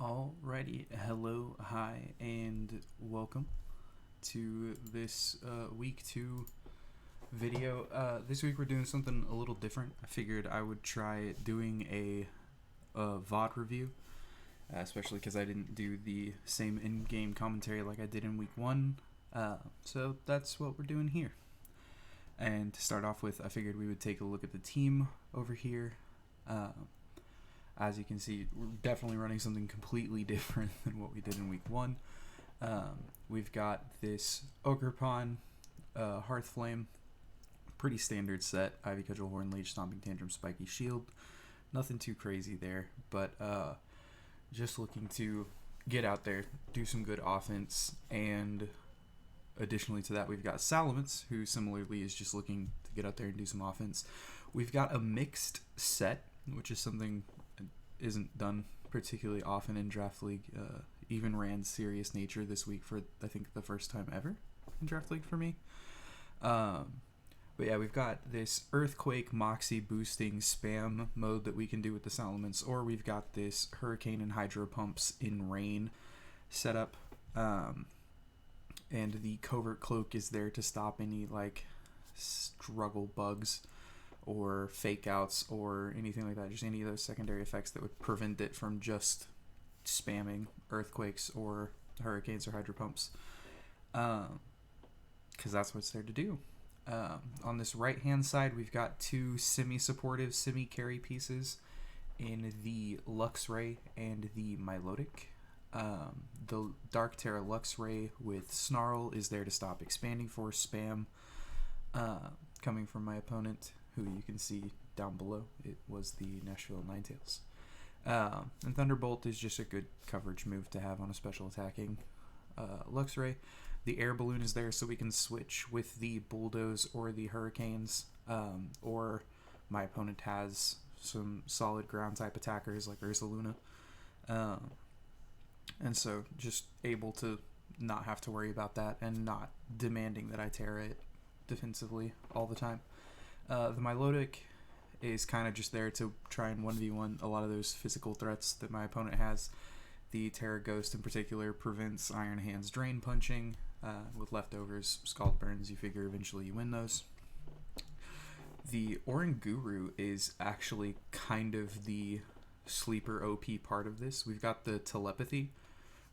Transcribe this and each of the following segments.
Alrighty, hello, hi, and welcome to this week 2 video. This week we're doing something a little different. I figured I would try doing a VOD review, especially because I didn't do the same in-game commentary like I did in week 1. So that's what we're doing here. And to start off with, I figured we would take a look at the team over here. As you can see, we're definitely running something completely different than what we did in week 1. We've got this Ogrepon, Hearthflame, pretty standard set, Ivy Cudgel, Horn Leech, Stomping Tantrum, Spiky Shield. Nothing too crazy there, but just looking to get out there, do some good offense, and additionally to that, we've got Salamence, who similarly is just looking to get out there and do some offense. We've got a mixed set, which is something isn't done particularly often in Draft League. Even ran Serious Nature this week for, I think, the first time ever in Draft League for me. But yeah, we've got this Earthquake Moxie boosting spam mode that we can do with the Salamence, or we've got this Hurricane and Hydro Pumps in Rain setup. And the Covert Cloak is there to stop any, like, struggle bugs or fake outs or anything like that, just any of those secondary effects that would prevent it from just spamming earthquakes or hurricanes or hydro pumps, because that's what it's there to do. On this right hand side, we've got two semi-supportive, semi-carry pieces in the Luxray and the Milotic. The Dark Terra Luxray with Snarl is there to stop Expanding Force spam coming from my opponent, who you can see down below. It was the Nashville Ninetales. And Thunderbolt is just a good coverage move to have on a special attacking Luxray. The Air Balloon is there so we can switch with the Bulldoze or the Hurricanes, or my opponent has some solid ground type attackers like Ursaluna. And so just able to not have to worry about that and not demanding that I tear it defensively all the time. The Milotic is kind of just there to try and 1v1 a lot of those physical threats that my opponent has. The Terra Ghost in particular prevents Iron Hand's Drain Punching. With leftovers, Scald Burns, you figure eventually you win those. The Oranguru is actually kind of the sleeper OP part of this. We've got the Telepathy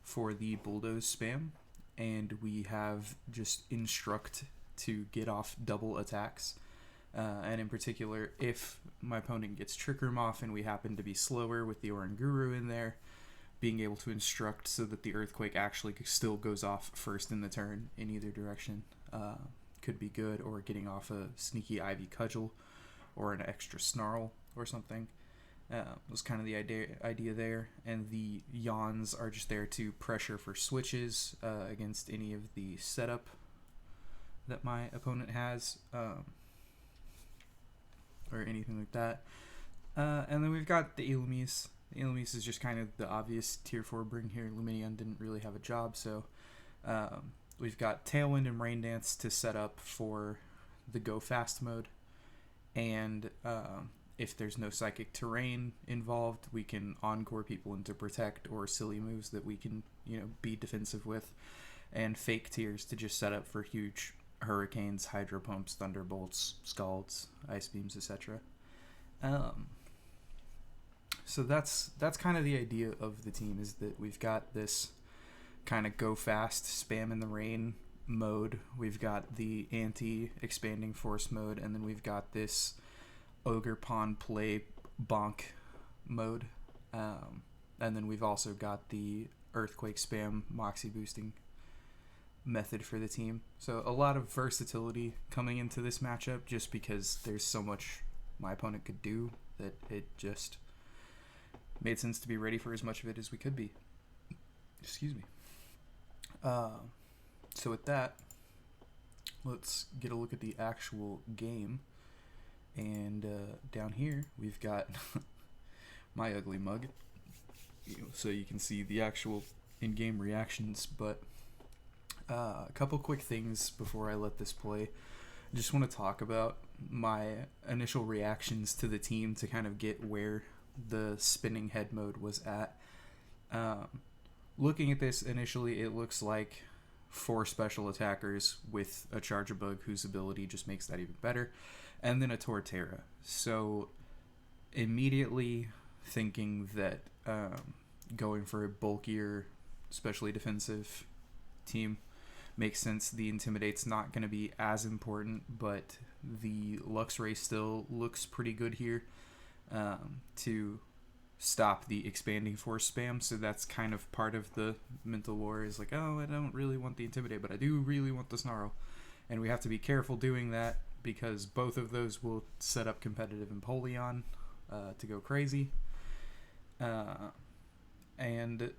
for the Bulldoze spam, and we have just Instruct to get off double attacks. And in particular, if my opponent gets Trick Room off and we happen to be slower with the Oranguru in there, being able to instruct so that the Earthquake actually still goes off first in the turn in either direction could be good, or getting off a sneaky Ivy Cudgel or an extra Snarl or something. Was kind of the idea there. And the Yawns are just there to pressure for switches against any of the setup that my opponent has. Or anything like that. And then we've got the Illumise. The Illumise is just kind of the obvious tier 4 bring here. Luminion didn't really have a job, so we've got Tailwind and Rain Dance to set up for the Go Fast mode. And if there's no Psychic Terrain involved, we can Encore people into Protect or silly moves that we can, be defensive with. And Fake Tears to just set up for huge Hurricanes, Hydro Pumps, Thunderbolts, Scalds, Ice Beams, etc. So that's kind of the idea of the team, is that we've got this kind of go fast, spam in the rain mode. We've got the anti-expanding force mode, and then we've got this Ogre Pawn play bonk mode. And then we've also got the Earthquake spam Moxie boosting method for the team. So a lot of versatility coming into this matchup, just because there's so much my opponent could do that it just made sense to be ready for as much of it as we could be. Excuse me. So with that, let's get a look at the actual game. And down here we've got my ugly mug, so you can see the actual in-game reactions. But a couple quick things before I let this play. I just want to talk about my initial reactions to the team to kind of get where the spinning head mode was at. Um, Looking at this initially, it looks like 4 special attackers with a Charger Bug whose ability just makes that even better, and then a Torterra. So immediately thinking that going for a bulkier, especially defensive team makes sense. The Intimidate's not going to be as important, but the Luxray still looks pretty good here to stop the expanding force spam. So that's kind of part of the mental war, is like, oh, I don't really want the Intimidate, but I do really want the Snarl. And we have to be careful doing that, because both of those will set up competitive Empoleon to go crazy. And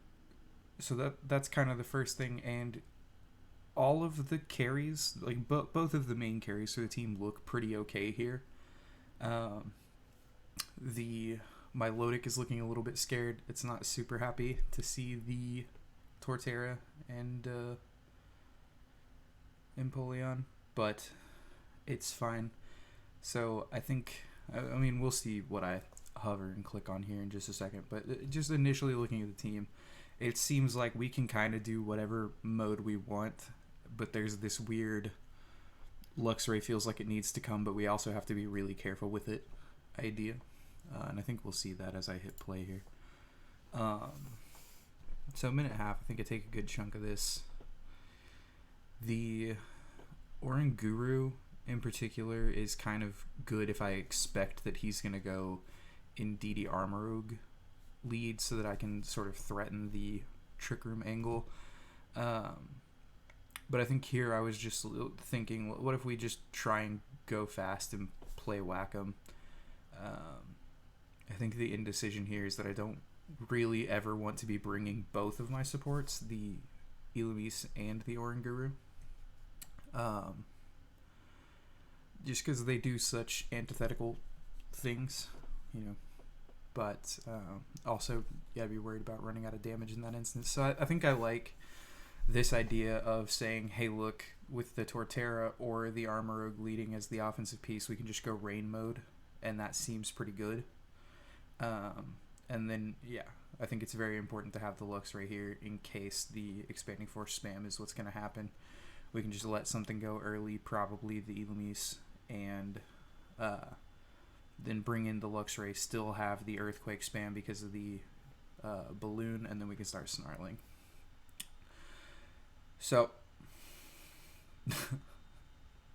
so that's kind of the first thing. And all of the carries, like both of the main carries for the team, look pretty okay here. The Milotic is looking a little bit scared. It's not super happy to see the Torterra and Empoleon, but it's fine. So I think, I mean, we'll see what I hover and click on here in just a second, but just initially looking at the team, it seems like we can kind of do whatever mode we want, but there's this weird Luxray feels like it needs to come, but we also have to be really careful with it idea. And I think we'll see that as I hit play here. So a minute and a half, I think I take a good chunk of this. The Oranguru in particular is kind of good if I expect that he's going to go in DD Armorug lead, so that I can sort of threaten the Trick Room angle. But I think here I was just thinking, what if we just try and go fast and play Whack-'em? I think the indecision here is that I don't really ever want to be bringing both of my supports, the Illumise and the Oranguru. Just because they do such antithetical things, you know. But also, you gotta be worried about running out of damage in that instance. So I think I like this idea of saying, hey, look, with the Torterra or the Armorug leading as the offensive piece, we can just go rain mode, and that seems pretty good. And then, yeah, I think it's very important to have the Lux right here in case the expanding force spam is what's going to happen. We can just let something go early, probably the Illumise, and then bring in the Luxray, still have the Earthquake spam because of the balloon, and then we can start snarling. So,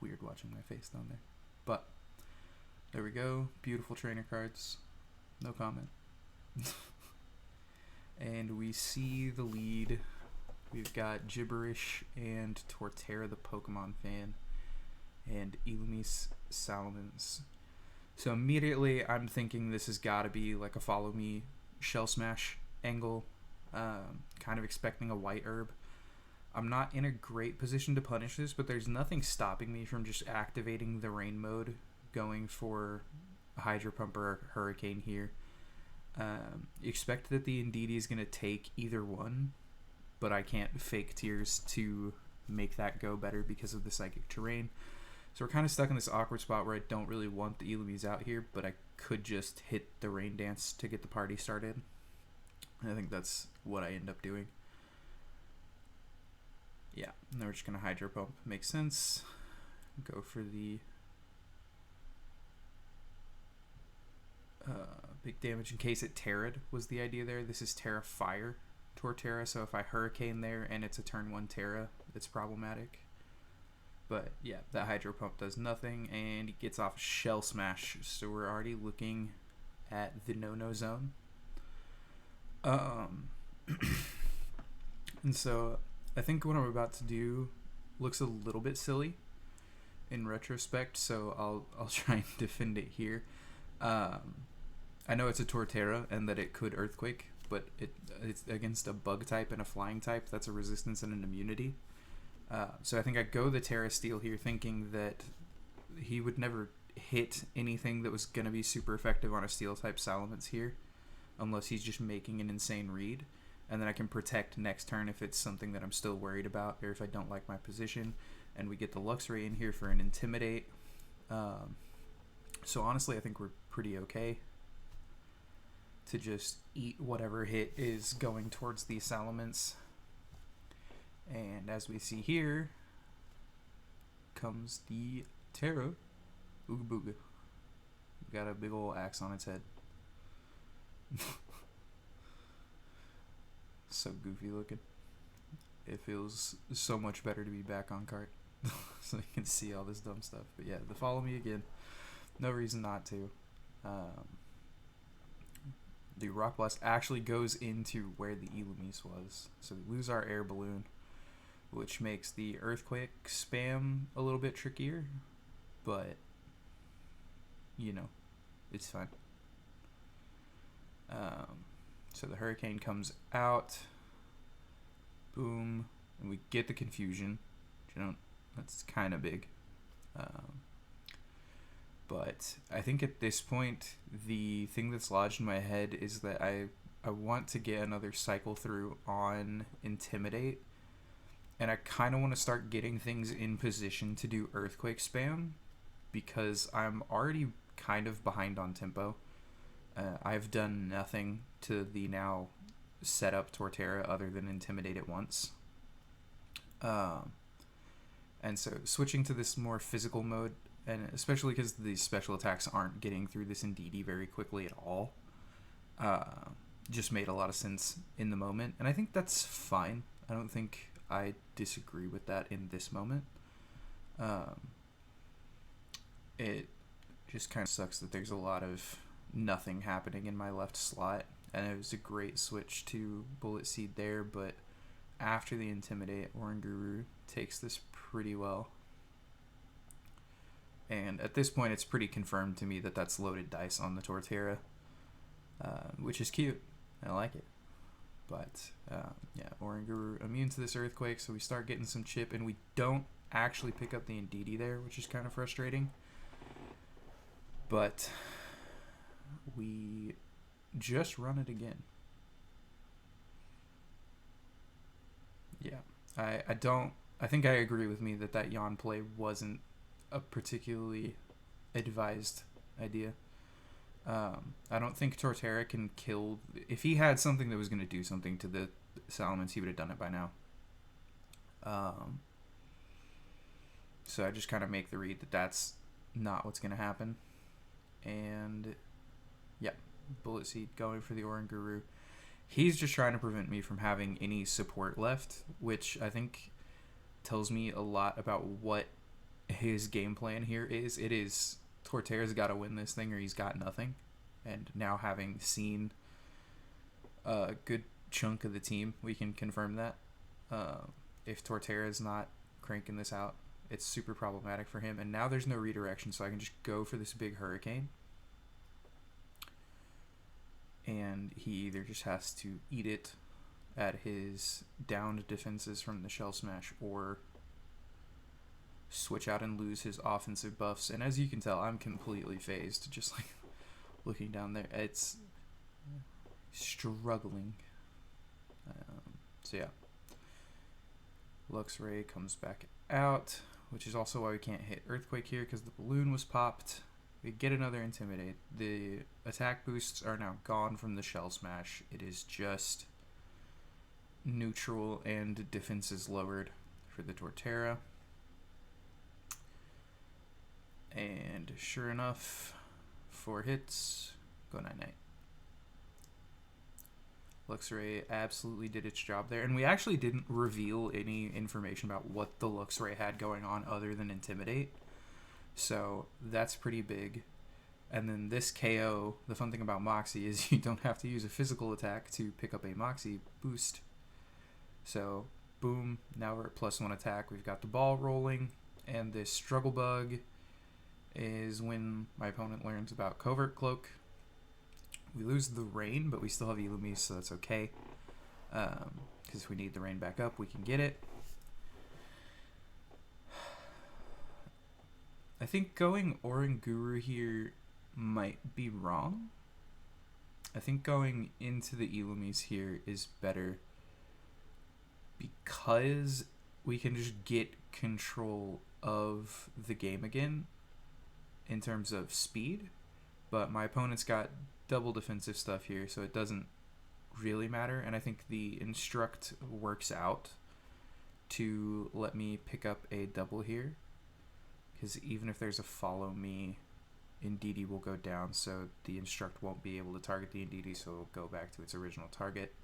weird watching my face down there. But, there we go. Beautiful trainer cards. No comment. And we see the lead. We've got Gibberish and Torterra the Pokemon fan, and Illumise Salamence. So immediately I'm thinking this has got to be like a follow me Shell Smash angle, kind of expecting a white herb. I'm not in a great position to punish this, but there's nothing stopping me from just activating the rain mode, going for a Hydro Pump or a Hurricane here. Expect that the Indeedee is going to take either one, but I can't fake Tears to make that go better because of the Psychic Terrain. So we're kind of stuck in this awkward spot where I don't really want the Illumise out here, but I could just hit the Rain Dance to get the party started. And I think that's what I end up doing. Yeah, and then we're just going to Hydro Pump. Makes sense. Go for the big damage in case it Terra'd was the idea there. This is Terra Fire Torterra, so if I Hurricane there and it's a turn 1 Terra, it's problematic. But yeah, that Hydro Pump does nothing, and he gets off Shell Smash, so we're already looking at the no-no zone. And so I think what I'm about to do looks a little bit silly in retrospect, so I'll try and defend it here. I know it's a Torterra and that it could Earthquake, but it's against a Bug type and a Flying type. That's a resistance and an immunity. So I think I go the Terra Steel here, thinking that he would never hit anything that was going to be super effective on a Steel type Salamence here, unless he's just making an insane read. And then I can protect next turn if it's something that I'm still worried about, or if I don't like my position. And we get the Luxray in here for an Intimidate. So honestly, I think we're pretty okay. to just eat whatever hit is going towards these Salamence. And as we see here, comes the Terra Ooga Booga. Got a big old axe on its head. So goofy looking. It feels so much better to be back on cart. So you can see all this dumb stuff. But yeah, the follow me again. No reason not to. The Rock Blast actually goes into where the Illumise was. So we lose our air balloon, which makes the Earthquake spam a little bit trickier. But, you know, it's fine. So the Hurricane comes out. Boom. And we get the Confusion. That's kind of big. But I think at this point, the thing that's lodged in my head is that I want to get another cycle through on Intimidate. And I kind of want to start getting things in position to do Earthquake spam, because I'm already kind of behind on tempo. I've done nothing to the now set up Torterra other than Intimidate it once. And so switching to this more physical mode, and especially because the special attacks aren't getting through this Indeedee very quickly at all, just made a lot of sense in the moment. And I think that's fine. I don't think I disagree with that in this moment. It just kind of sucks that there's a lot of nothing happening in my left slot, and it was a great switch to Bullet Seed there, but after the Intimidate, Oranguru takes this pretty well. And at this point, it's pretty confirmed to me that that's loaded dice on the Torterra, which is cute. I like it. But, yeah, Oranguru immune to this Earthquake, so we start getting some chip, and we don't actually pick up the Indeedee there, which is kind of frustrating. But we just run it again. Yeah, I think I agree with me that yawn play wasn't a particularly advised idea. I don't think Torterra can kill... If he had something that was going to do something to the Salamence, he would have done it by now. So I just kind of make the read that that's not what's going to happen. And, yeah, Bullet Seed going for the Oranguru. He's just trying to prevent me from having any support left, which I think tells me a lot about what his game plan here is. It is Torterra's got to win this thing or he's got nothing. And now having seen a good chunk of the team, we can confirm that. If Torterra's not cranking this out, it's super problematic for him. And now there's no redirection, so I can just go for this big Hurricane. And he either just has to eat it at his downed defenses from the Shell Smash, or switch out and lose his offensive buffs. And as you can tell, I'm completely phased, just like looking down there. It's struggling. So yeah. Luxray comes back out, which is also why we can't hit Earthquake here, because the balloon was popped. We get another Intimidate. The attack boosts are now gone from the Shell Smash. It is just neutral and defenses lowered for the Torterra. And sure enough, 4 hits, go 9-9. Luxray absolutely did its job there. And we actually didn't reveal any information about what the Luxray had going on other than Intimidate. So that's pretty big. And then this KO, the fun thing about Moxie is you don't have to use a physical attack to pick up a Moxie boost. So boom, now we're at +1 attack. We've got the ball rolling, and this Struggle Bug is when my opponent learns about Covert Cloak. We lose the rain, but we still have Illumise, so that's okay. Because if we need the rain back up, we can get it. I think going Oranguru here might be wrong. I think going into the Illumise here is better, because we can just get control of the game again in terms of speed. But my opponent's got double defensive stuff here, so it doesn't really matter. And I think the instruct works out to let me pick up a double here, because even if there's a follow me, Indeedee will go down, so the instruct won't be able to target the Indeedee, so it'll go back to its original target.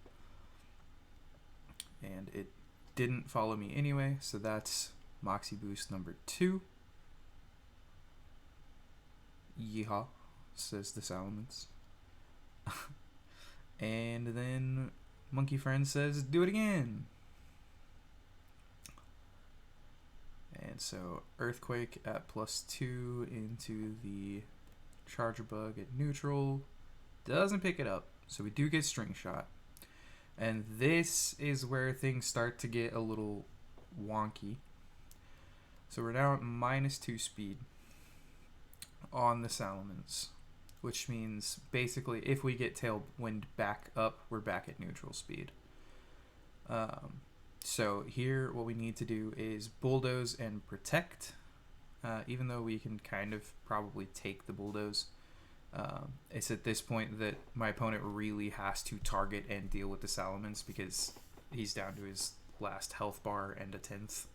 And it didn't follow me anyway, so that's Moxie Boost number 2. Yeehaw, says the Salamence. And then Monkey Friend says, do it again. And so Earthquake at +2 into the Charger Bug at neutral. Doesn't pick it up, so we do get String Shot. And this is where things start to get a little wonky. So we're now at -2 speed on the Salamence, which means basically if we get Tailwind back up, we're back at neutral speed. So here what we need to do is Bulldoze and Protect, even though we can kind of probably take the Bulldoze. It's at this point that my opponent really has to target and deal with the Salamence because he's down to his last health bar and a 10th.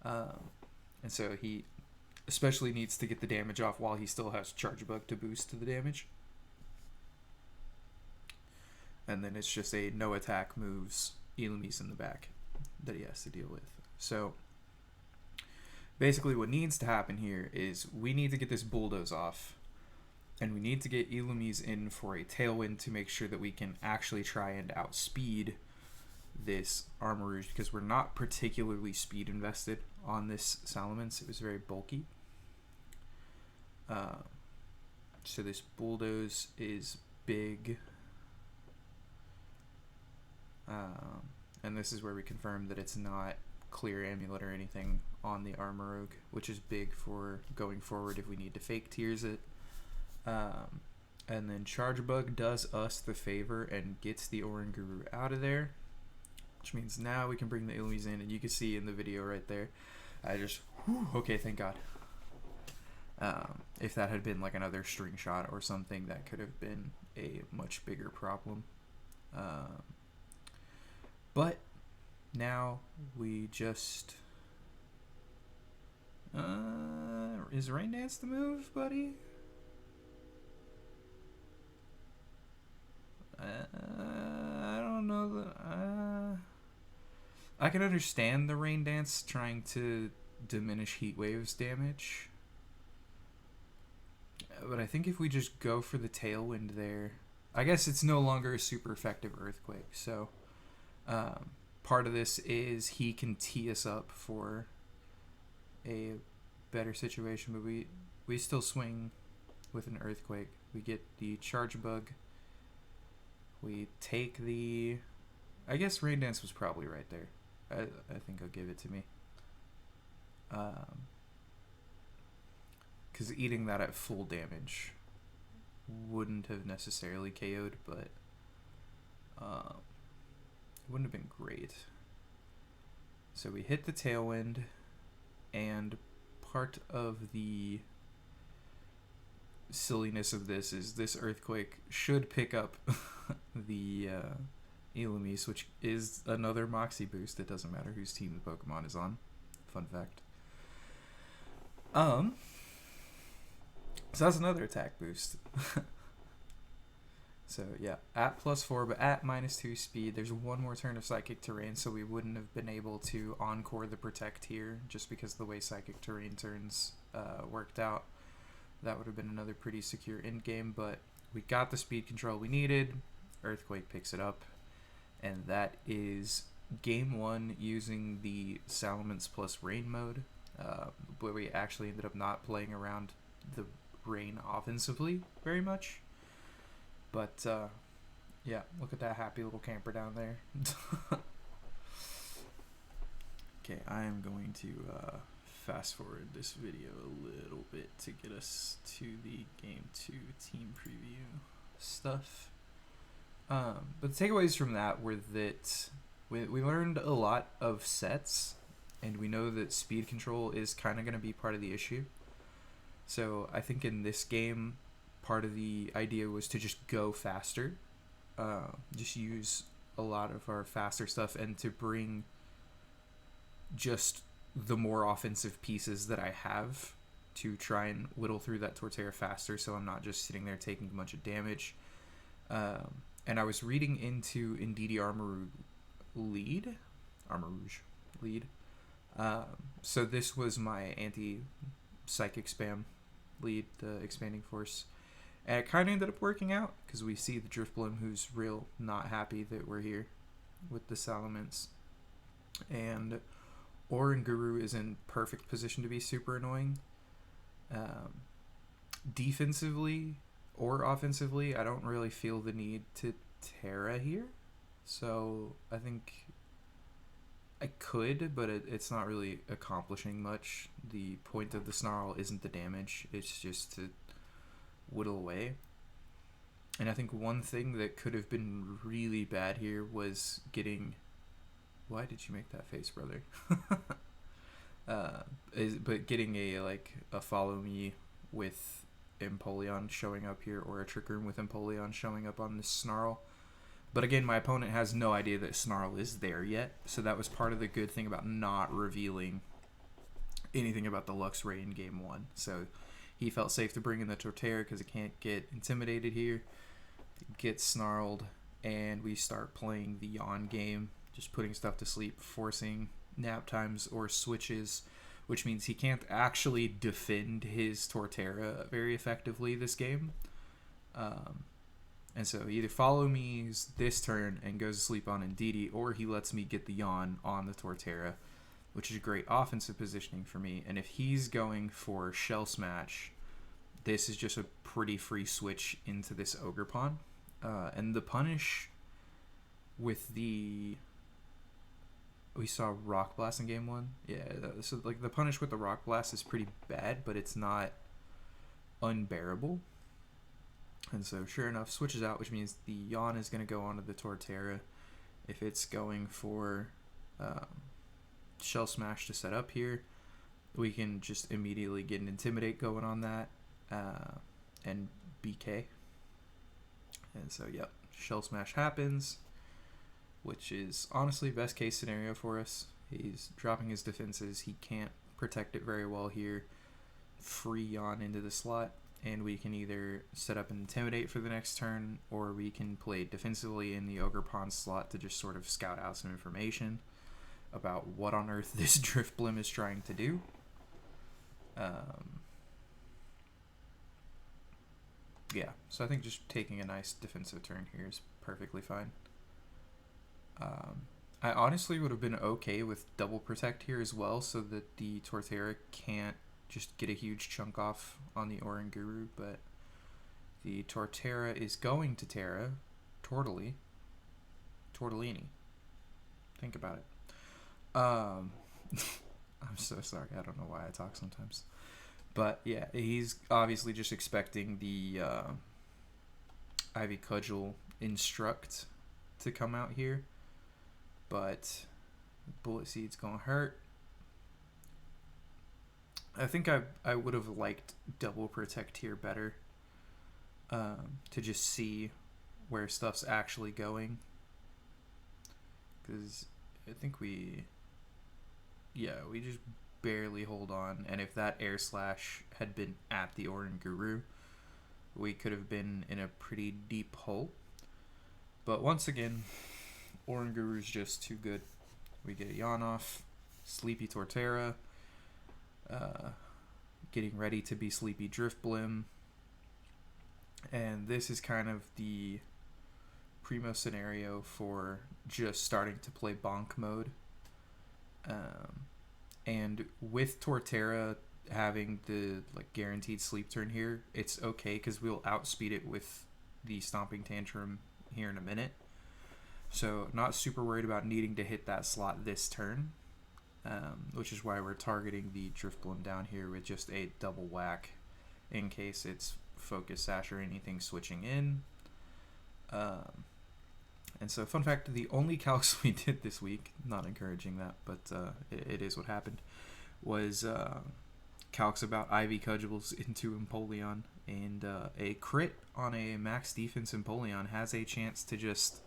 And so he especially needs to get the damage off while he still has Charge Bug to boost the damage. And then it's just a no attack moves Illumise in the back that he has to deal with. So basically what needs to happen here is we need to get this Bulldoze off, and we need to get Illumise in for a Tailwind to make sure that we can actually try and outspeed this Armarouge, because we're not particularly speed invested on this Salamence. It was very bulky. So this Bulldoze is big. And this is where we confirm that it's not Clear Amulet or anything on the Armarouge, which is big for going forward if we need to fake tears it. And then Charge Bug does us the favor and gets the Oranguru out of there, which means now we can bring the Illumise in, and you can see in the video right there, I just, okay, thank God. If that had been like another String Shot or something, that could have been a much bigger problem. But now we just... is Rain Dance the move, buddy? I don't know. I can understand the Rain Dance trying to diminish Heat Wave's damage. But I think if we just go for the Tailwind there... I guess it's no longer a super effective Earthquake, so... part of this is he can tee us up for a better situation, but we still swing with an Earthquake. We get the Charge Bug. We take the... I guess Rain Dance was probably right there. I think I'll give it to me. Because eating that at full damage wouldn't have necessarily KO'd, but it wouldn't have been great. So we hit the Tailwind, and part of the silliness of this is this Earthquake should pick up the Illumise, which is another Moxie boost. It doesn't matter whose team the Pokemon is on. Fun fact. So that's another attack boost. So yeah, at +4, but at -2 speed. There's one more turn of Psychic Terrain, so we wouldn't have been able to encore the Protect here, just because of the way Psychic Terrain turns worked out. That would have been another pretty secure end game, but we got the speed control we needed. Earthquake picks it up, and that is game 1 using the Salamence plus Rain mode, where we actually ended up not playing around the Rain offensively very much. But, yeah, look at that happy little camper down there. Okay, I am going to fast forward this video a little bit to get us to the Game 2 team preview stuff. But the takeaways from that were that we learned a lot of sets, and we know that speed control is kind of going to be part of the issue. So I think in this game, part of the idea was to just go faster, just use a lot of our faster stuff, and to bring just the more offensive pieces that I have to try and whittle through that Torterra faster, so I'm not just sitting there taking a bunch of damage. And I was reading into Indeedee Armor Rouge lead. So this was my anti-psychic spam lead, the expanding force. And it kind of ended up working out, because we see the Drifblim, who's real not happy that we're here with the Salamence. And Oranguru is in perfect position to be super annoying. Defensively or offensively, I don't really feel the need to Terra here. So I think I could, but it's not really accomplishing much. The point of the Snarl isn't the damage, it's just to whittle away. And I think one thing that could have been really bad here was getting... Why did you make that face, brother? But getting a follow me with Empoleon showing up here, or a Trick Room with Empoleon showing up on this Snarl. But again, my opponent has no idea that Snarl is there yet, so that was part of the good thing about not revealing anything about the Luxray in Game 1. So he felt safe to bring in the Torterra because it can't get intimidated here. It gets snarled, and we start playing the yawn game, just putting stuff to sleep, forcing nap times or switches, which means he can't actually defend his Torterra very effectively this game. And so he either follow me's this turn and goes to sleep on Indeedee, or he lets me get the yawn on the Torterra, which is great offensive positioning for me. And if he's going for Shell Smash, this is just a pretty free switch into this Ogerpon. And the punish with the... We saw Rock Blast in Game 1. Yeah, so the punish with the Rock Blast is pretty bad, but it's not unbearable. And so, sure enough, switches out, which means the yawn is going to go onto the Torterra. If it's going for Shell Smash to set up here, we can just immediately get an Intimidate going on that, and BK. And so, yep, Shell Smash happens, which is honestly best case scenario for us. He's dropping his defenses. He can't protect it very well here. Free yawn into the slot. And we can either set up and Intimidate for the next turn, or we can play defensively in the Ogerpon slot to just sort of scout out some information about what on earth this Drifblim is trying to do. Yeah, so I think just taking a nice defensive turn here is perfectly fine. I honestly would have been okay with double protect here as well, so that the Torterra can't just get a huge chunk off on the Oranguru, but the Torterra is going to Terra Tortellini. Think about it. I'm so sorry. I don't know why I talk sometimes. But yeah, he's obviously just expecting the Ivy Cudgel Instruct to come out here. But Bullet Seed's gonna hurt. I think I would have liked double protect here better, to just see where stuff's actually going, because I think we just barely hold on, and if that Air Slash had been at the Oranguru, we could have been in a pretty deep hole. But once again, Oranguru's just too good. We get a yawn off, Sleepy Torterra, getting ready to be Sleepy Drifblim, and this is kind of the primo scenario for just starting to play bonk mode. And with Torterra having the guaranteed sleep turn here, it's okay because we'll outspeed it with the Stomping Tantrum here in a minute. So not super worried about needing to hit that slot this turn. Which is why we're targeting the Drifblim down here with just a double whack in case it's Focus Sash or anything switching in. And so, fun fact, the only calcs we did this week, not encouraging that, but it is what happened, was calcs about Ivy Cudgels into Empoleon And a crit on a max defense Empoleon has a chance to just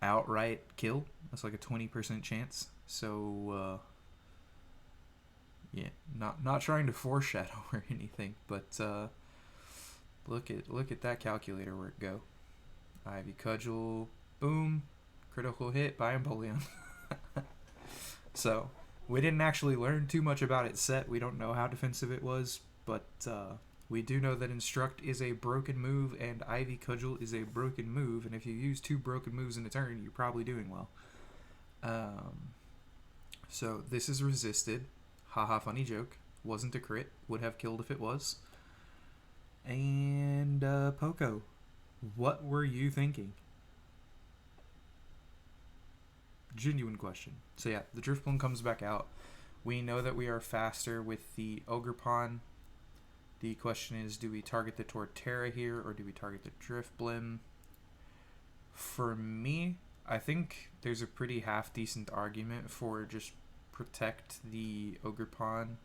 outright kill. That's like a 20% chance. So, yeah, not trying to foreshadow or anything, but look at that calculator where it go. Ivy Cudgel, boom, critical hit by Empoleon. So, we didn't actually learn too much about its set. We don't know how defensive it was, but we do know that Instruct is a broken move and Ivy Cudgel is a broken move, and if you use 2 broken moves in a turn, you're probably doing well. So this is resisted. Haha, funny joke. Wasn't a crit. Would have killed if it was. And Poco, what were you thinking? Genuine question. So yeah, the Drifblim comes back out. We know that we are faster with the Ogerpon. The question is, do we target the Torterra here or do we target the Drifblim? For me, I think there's a pretty half-decent argument for just protect the Ogerpon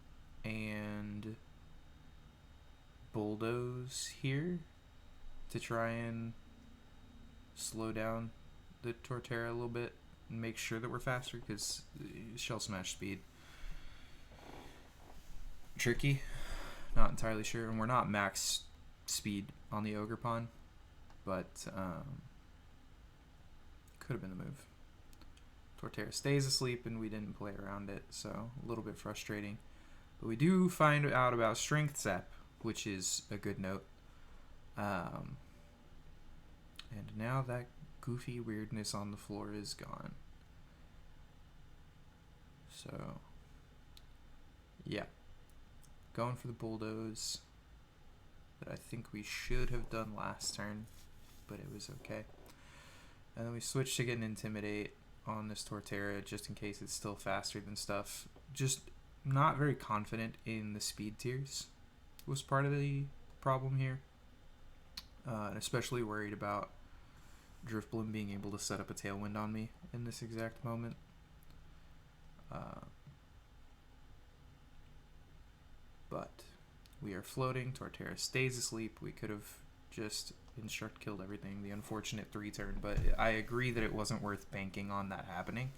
and Bulldoze here to try and slow down the Torterra a little bit and make sure that we're faster, because Shell Smash speed. Tricky. Not entirely sure, and we're not max speed on the Ogerpon, but could have been the move. Torterra stays asleep, and we didn't play around it, so a little bit frustrating. But we do find out about Strength Sap, which is a good note. And now that goofy weirdness on the floor is gone. So, yeah. Going for the Bulldoze that I think we should have done last turn, but it was okay. And then we switch to get an Intimidate on this Torterra just in case it's still faster than stuff. Just not very confident in the speed tiers was part of the problem here. And especially worried about Drifblim being able to set up a Tailwind on me in this exact moment. But we are floating. Torterra stays asleep. We could have just Instruct killed everything. The unfortunate 3-turn, but I agree that it wasn't worth banking on that happening.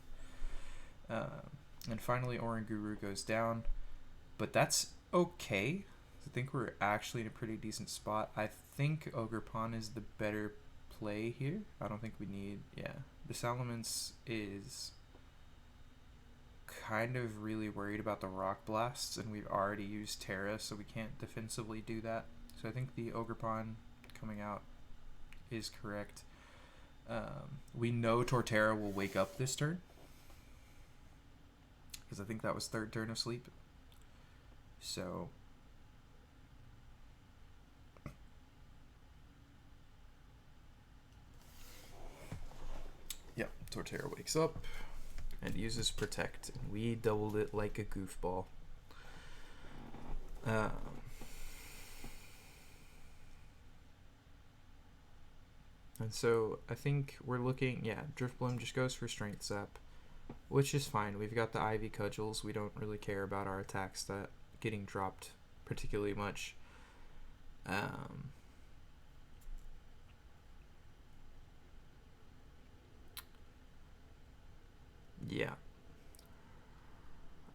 And finally, Oranguru goes down, but that's okay. I think we're actually in a pretty decent spot. I think Ogerpon is the better play here. I don't think we need... Yeah. The Salamence is kind of really worried about the Rock Blasts, and we've already used Terra, so we can't defensively do that. So I think the Ogerpon coming out is correct. We know Torterra will wake up this turn, because I think that was 3rd turn of sleep. So... Yep, Torterra wakes up and uses Protect, and we doubled it like a goofball. And so I think we're looking, yeah, Drifblim just goes for Strength Sap, which is fine. We've got the Ivy Cudgels. We don't really care about our attack stat getting dropped particularly much. Yeah.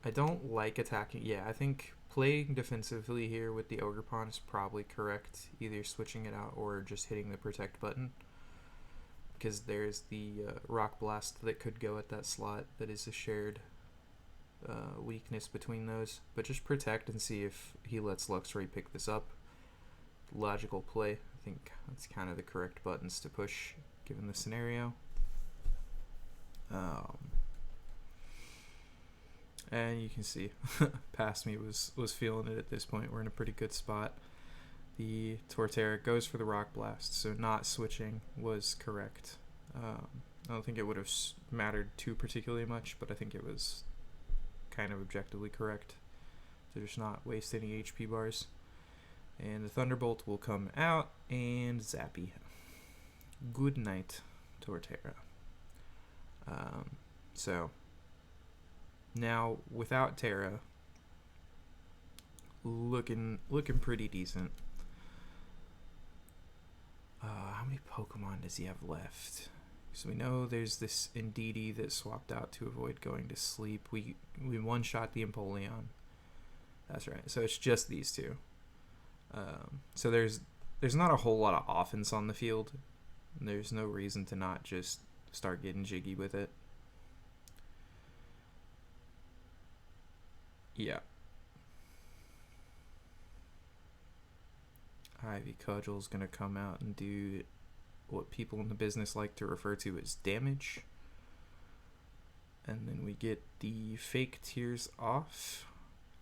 I don't like attacking. Yeah, I think playing defensively here with the Ogerpon is probably correct. Either switching it out or just hitting the Protect button. Because there's the Rock Blast that could go at that slot that is a shared weakness between those. But just Protect and see if he lets Luxray pick this up. Logical play. I think that's kind of the correct buttons to push given the scenario. And you can see, Past Me was feeling it at this point. We're in a pretty good spot. The Torterra goes for the Rock Blast, so not switching was correct. I don't think it would have mattered too particularly much, but I think it was kind of objectively correct to just not waste any HP bars. And the Thunderbolt will come out and zappy. Good night, Torterra. So now without Terra, looking pretty decent. How many Pokemon does he have left? So we know there's this Indeedee that swapped out to avoid going to sleep. We one-shot the Empoleon. That's right. So it's just these two. So there's not a whole lot of offense on the field. There's no reason to not just start getting jiggy with it. Yeah. Ivy Cudgel's going to come out and do what people in the business like to refer to as damage. And then we get the fake tears off.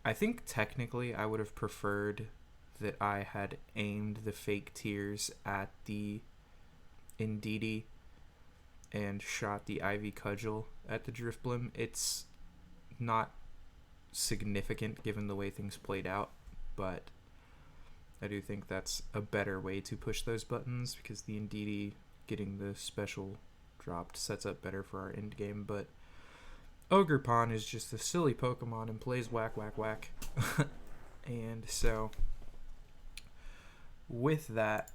I think technically I would have preferred that I had aimed the fake tears at the Indeedee and shot the Ivy Cudgel at the Drifblim. It's not significant given the way things played out, but I do think that's a better way to push those buttons because the Indeedee getting the special dropped sets up better for our end game. But Ogerpon is just a silly Pokemon and plays whack, whack, whack. And so with that,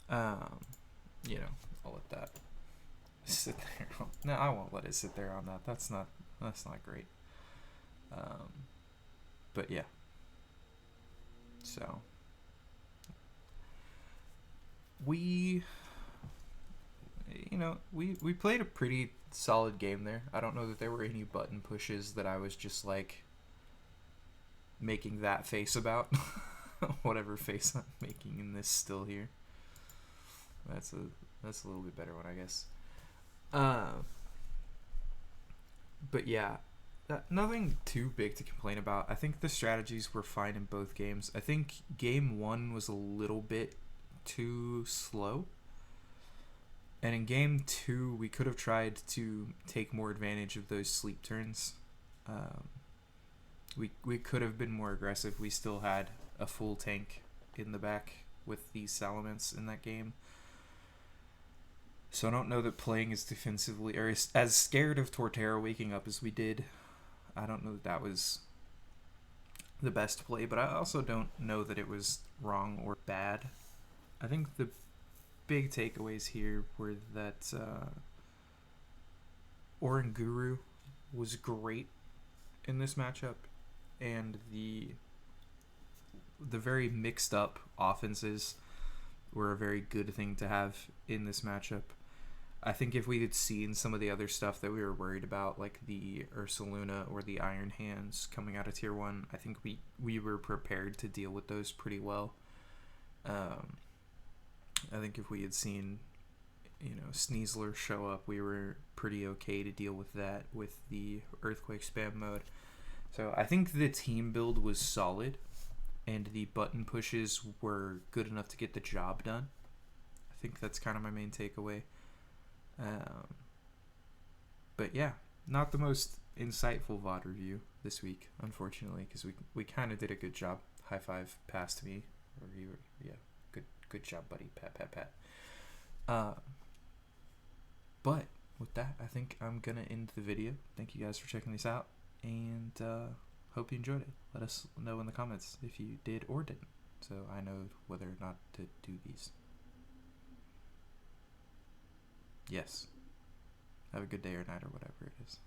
I'll let that sit there. No, I won't let it sit there on that. That's not great. But yeah. So we played a pretty solid game there. I don't know that there were any button pushes that I was just like making that face about. Whatever face I'm making in this still here. That's a little bit better one, I guess. But yeah, nothing too big to complain about. I think the strategies were fine in both games. I think game 1 was a little bit too slow. And in game 2, we could have tried to take more advantage of those sleep turns. We could have been more aggressive. We still had a full tank in the back with these Salamence in that game. So I don't know that playing as defensively or as scared of Torterra waking up as we did. I don't know that was the best play, but I also don't know that it was wrong or bad. I think the big takeaways here were that Oranguru was great in this matchup, and the very mixed up offenses were a very good thing to have in this matchup. I think if we had seen some of the other stuff that we were worried about, like the Ursaluna or the Iron Hands coming out of Tier 1, I think we were prepared to deal with those pretty well. I think if we had seen, Sneasler show up, we were pretty okay to deal with that with the Earthquake spam mode. So I think the team build was solid, and the button pushes were good enough to get the job done. I think that's kind of my main takeaway. But yeah, not the most insightful VOD review this week, unfortunately, because we kind of did a good job. High five, pass to me. Or you, yeah, good job, buddy. Pat, pat, pat. But with that, I think I'm gonna end the video. Thank you guys for checking this out, and hope you enjoyed it. Let us know in the comments if you did or didn't, so I know whether or not to do these. Yes. Have a good day or night or whatever it is.